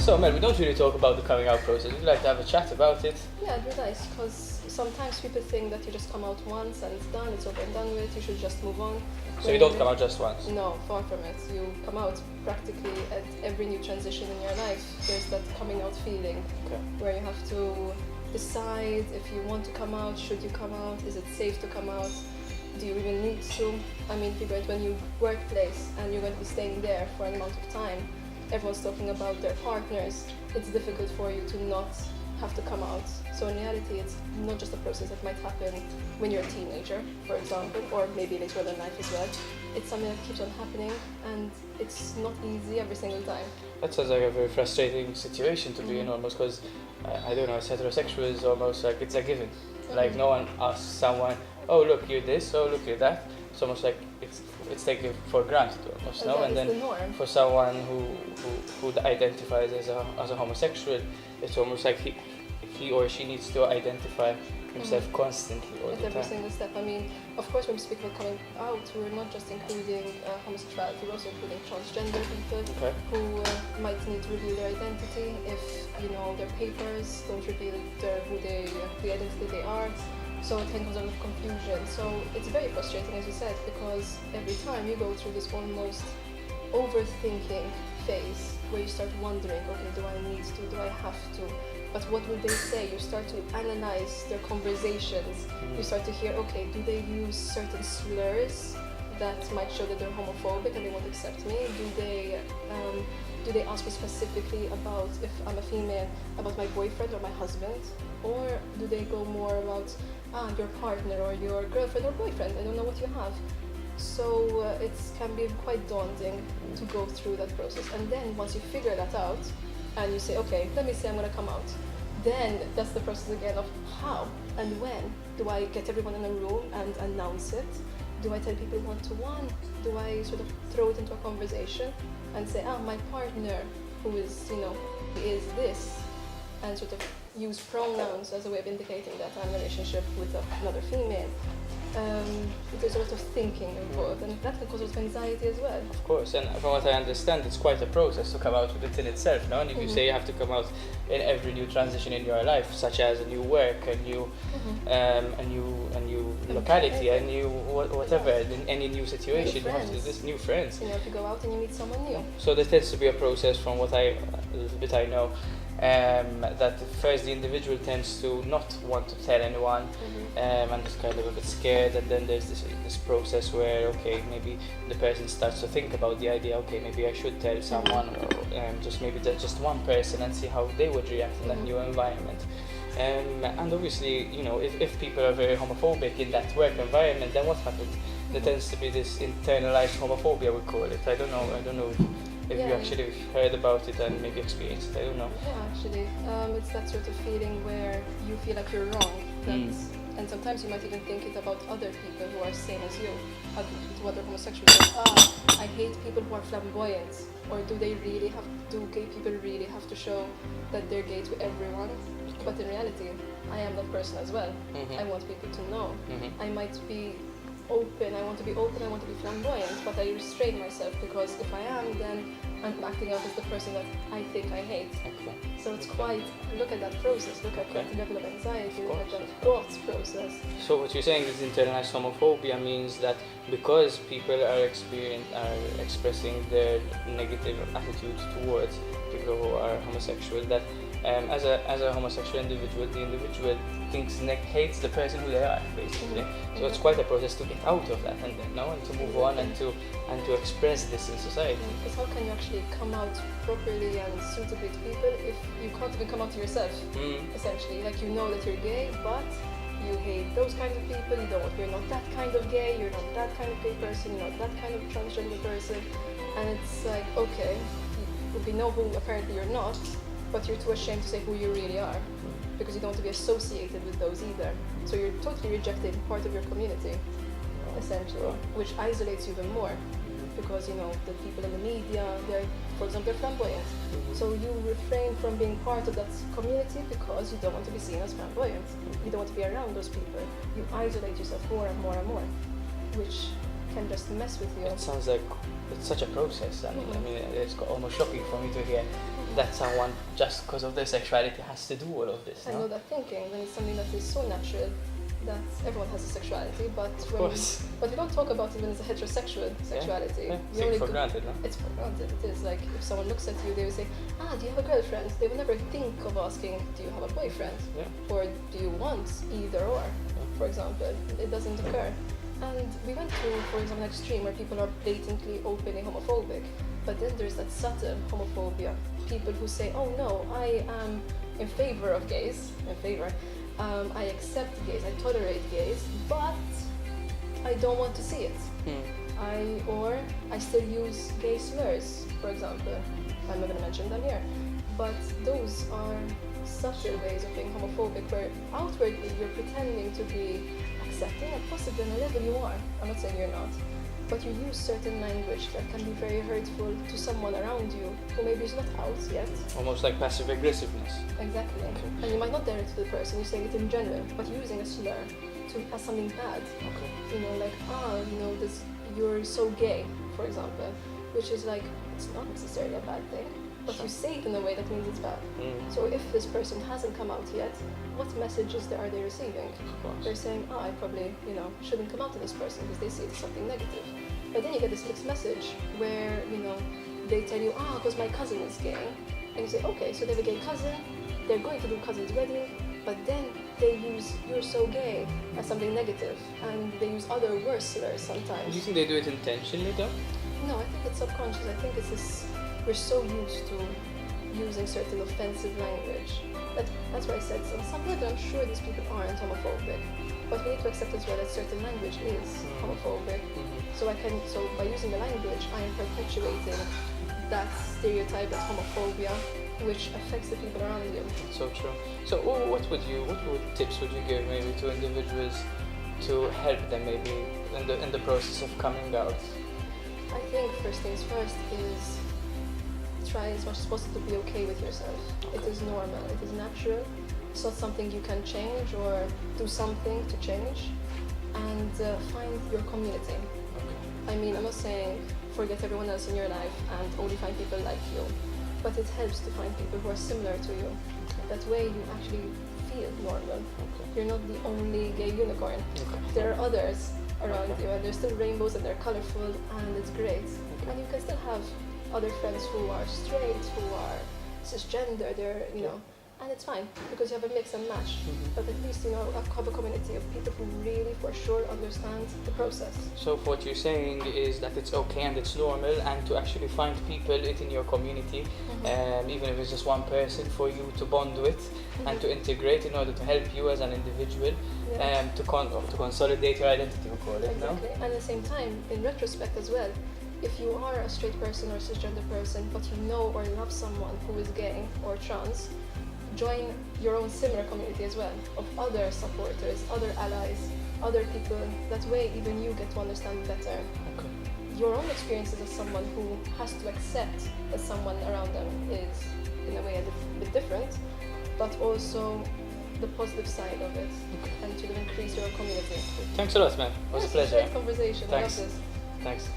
So, Mel, we don't really talk about the coming out process. We'd like to have a chat about it. Yeah, it'd be nice because sometimes people think that you just come out once and it's done, it's over and done with, you should just move on. So you don't come out just once? No, far from it. You come out practically at every new transition in your life. There's that coming out feeling where you have to decide if you want to come out, should you come out, is it safe to come out, do you even need to? I mean, if you go into a new workplace and you're going to be staying there for an amount of time, everyone's talking about their partners, it's difficult for you to not have to come out. So in reality, it's not just a process that might happen when you're a teenager, for example, or maybe later on in life as well. It's something that keeps on happening, and it's not easy every single time. That sounds like a very frustrating situation to be in, almost, because I don't know, as heterosexual is almost like it's a given. Like no one asks someone, oh look, you're this, oh look, you're that. It's almost like it's taken for granted almost, no? And then for someone who identifies as a homosexual, it's almost like he or she needs to identify himself constantly all the time. At every single step. I mean, of course, when we speak about coming out, we're not just including homosexuality, we're also including transgender people who might need to reveal their identity if, you know, their papers don't reveal the identity they are. So it can cause a lot of confusion. So it's very frustrating, as you said, because every time you go through this almost overthinking phase where you start wondering, okay, do I need to, do I have to? But what will they say? You start to analyze their conversations. You start to hear, okay, do they use certain slurs that might show that they're homophobic and they won't accept me? Do they ask me specifically about, if I'm a female, about my boyfriend or my husband? Or do they go more about your partner or your girlfriend or boyfriend? I don't know what you have. So it can be quite daunting to go through that process. And then once you figure that out and you say, okay, let me say I'm going to come out, then that's the process again of how and when. Do I get everyone in a room and announce it? Do I tell people one-to-one? Do I sort of throw it into a conversation and say, my partner who is, is this, and sort of use pronouns as a way of indicating that I'm in a relationship with another female? There's a lot of thinking involved, and that can cause a lot of anxiety as well. Of course, and from what I understand, it's quite a process to come out with it in itself, no? And if you say you have to come out in every new transition in your life, such as a new work, a new locality, a new whatever, in any new situation, you have to do this, new friends. You have to go out and you meet someone new. So there tends to be a process, from what a little bit I know, that first the individual tends to not want to tell anyone, and is kind of a bit scared, and then there's this process where, okay, maybe the person starts to think about the idea, okay, maybe I should tell someone, or just one person, and see how they would react in that new environment. And obviously, if people are very homophobic in that work environment, then what happens? There tends to be this internalized homophobia, we call it. I don't know if you actually heard about it and maybe experienced it, I don't know. Yeah, actually. It's that sort of feeling where you feel like you're wrong. And sometimes you might even think it about other people who are same as you. To other homosexuals, I hate people who are flamboyant. Or do gay people really have to show that they're gay to everyone? But in reality, I am that person as well. I want people to know. I might be open, I want to be flamboyant, but I restrain myself, because if I am, then I'm acting out as the person that I think I hate. So it's quite, look at that process, look at that level of anxiety, look at that thought process. So what you're saying is internalized homophobia means that because people are expressing their negative attitude towards people who are homosexual, that as a homosexual individual, the individual hates the person who they are, basically. So it's quite a process to get out of that, and to move on and to express this in society. Because how can you actually come out properly and suitably to people if you can't even come out to yourself? Essentially, like, you know that you're gay, but you hate those kinds of people. You're not that kind of gay. You're not that kind of gay person. You're not that kind of transgender person. And it's like, okay, we know who apparently you're not, but you're too ashamed to say who you really are, because you don't want to be associated with those either. So you're totally rejecting part of your community, essentially, which isolates you even more, because the people in the media, for example, they're flamboyant. So you refrain from being part of that community because you don't want to be seen as flamboyant. You don't want to be around those people. You isolate yourself more and more and more, which can just mess with you. It sounds like it's such a process, and I mean, it's almost shocking for me to hear that someone, just because of their sexuality, has to do all of this. I know that thinking, when it's something that is so natural that everyone has a sexuality, but we don't talk about it when it's a heterosexual sexuality. Yeah. It's for granted, no? It's for granted. It is like if someone looks at you, they will say, do you have a girlfriend? They will never think of asking, do you have a boyfriend? Yeah. Or do you want either or, for example. It doesn't occur. And we went to, for example, an extreme where people are blatantly, openly homophobic, but then there's that subtle homophobia. People who say, oh no, I am in favor of gays, I accept gays, I tolerate gays, but I don't want to see it. I still use gay slurs, for example. I'm not going to mention them here. But those are subtle ways of being homophobic where outwardly you're pretending to be accepting and possibly on a level you are. I'm not saying you're not. But you use certain language that can be very hurtful to someone around you who maybe is not out yet. Almost like passive aggressiveness. Exactly. Okay. And you might not direct it to the person, you're saying it in general, but using a slur as something bad. Okay. You know, like, this, you're so gay, for example, which is like, it's not necessarily a bad thing, but you say it in a way that means it's bad. So if this person hasn't come out yet, what messages are they receiving? They're saying, I probably, shouldn't come out to this person because they see it as something negative. But then you get this mixed message where, they tell you, because my cousin is gay. And you say, okay, so they have a gay cousin, they're going to do cousin's wedding, but then they use "you're so gay" as something negative, and they use other worse slurs sometimes. Do you think they do it intentionally though? No, I think it's subconscious. I think it's this, we're so used to using certain offensive language. That's why I said so. Some people, I'm sure these people aren't homophobic, but we need to accept as well that certain language is homophobic. So by using the language, I am perpetuating that stereotype, that homophobia, which affects the people around you. So true. So what tips would you give maybe to individuals to help them maybe in the process of coming out? I think first things first is try as much as possible to be okay with yourself. Okay. It is normal, it is natural. It's not something you can change or do something to change. And find your community. Okay. I mean, I'm not saying forget everyone else in your life and only find people like you, but it helps to find people who are similar to you. Okay. That way you actually feel normal. Okay. You're not the only gay unicorn. Okay. There are others around you, and there's still rainbows and they're colorful, and it's great. Okay. And you can still have other friends who are straight, who are cisgender, and it's fine because you have a mix and match. But at least have a community of people who really for sure understand the process. So what you're saying is that it's okay and it's normal, and to actually find people in your community, even if it's just one person for you to bond with and to integrate in order to help you as an individual, to consolidate your identity, we call it. Exactly. And at the same time, in retrospect as well, if you are a straight person or a cisgender person, but you know or love someone who is gay or trans, join your own similar community as well, of other supporters, other allies, other people. That way even you get to understand better your own experiences as someone who has to accept that someone around them is in a way a bit different, but also the positive side of it, and to increase your own community. Thanks a lot, man. It was a pleasure. Great conversation. Thanks. I love this. Thanks.